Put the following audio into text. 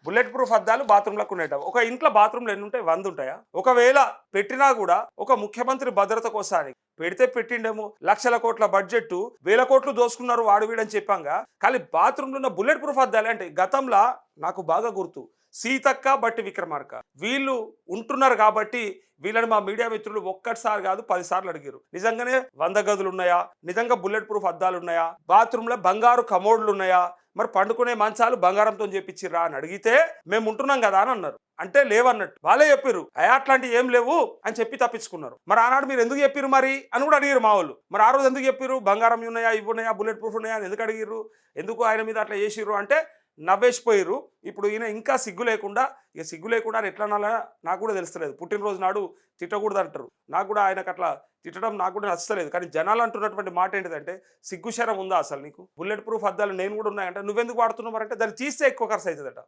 Bullet proof అద్దాలు బాత్రూంలకు ఉండేట. ఒక ఇంట్లో బాత్రూంలు ఎన్ని ఉంటాయి? 100 ఉంటాయా? ఒకవేళ పెట్టినా కూడా ఒక ముఖ్యమంత్రి భద్రత కోసానికి పెడితే పెట్టిండేమో. లక్షల కోట్ల బడ్జెట్, వేల కోట్లు దోసుకున్నారు వాడు వీడని చెప్పంగా. కానీ బాత్రూంలో ఉన్న బుల్లెట్ ప్రూఫ్ అద్దాలు అంటే గతంలో నాకు బాగా గుర్తు, సీతక్క బట్టి విక్రమార్క వీళ్ళు ఉంటున్నారు కాబట్టి వీళ్ళని మా మీడియా మిత్రులు ఒక్కటిసారి కాదు 10 సార్లు అడిగారు. నిజంగానే 100 గదులు ఉన్నాయా? నిజంగా బుల్లెట్ ప్రూఫ్ అద్దాలు ఉన్నాయా? బాత్రూంలో బంగారు కమోడ్లు ఉన్నాయా? మరి పండుకునే మంచాలు బంగారంతో చేపించిర్రా అని అడిగితే మేము ఉంటున్నాం కదా అని అన్నారు. అంటే లేవన్నట్టు వాళ్ళే చెప్పారు. అట్లాంటివి ఏం లేవు అని చెప్పి తప్పించుకున్నారు. మరి ఆనాడు మీరు ఎందుకు చెప్పారు మరి అని కూడా అడిగారు మా వాళ్ళు. మరి ఆ రోజు ఎందుకు చెప్పారు? బంగారం ఉన్నాయా, ఇవి ఉన్నాయా, బుల్లెట్ ప్రూఫ్ ఉన్నాయా అని ఎందుకు అడిగారు? ఎందుకు ఆయన మీద అట్లా చేసిర్రు అంటే నవ్వేసిపోయారు. ఇప్పుడు ఈయన ఇంకా సిగ్గు లేకుండా, ఇక సిగ్గు లేకుండా అని ఎట్లా అనాలా నాకు కూడా తెలుస్తలేదు. పుట్టినరోజు నాడు తిట్టకూడదు అంటారు. నాకు కూడా ఆయనకు అట్లా తిట్టడం నాకు కూడా నచ్చలేదు. కానీ జనాలు అంటున్నటువంటి మాట ఏంటిదంటే, సిగ్గు శరం ఉందా అసలు నీకు? బుల్లెట్ ప్రూఫ్ అద్దాలు నేను కూడా ఉన్నాయంటే నువ్వెందుకు వాడుతున్నావు అంటే దాన్ని తీస్తే ఎక్కువ ఖర్చు అవుతుందట.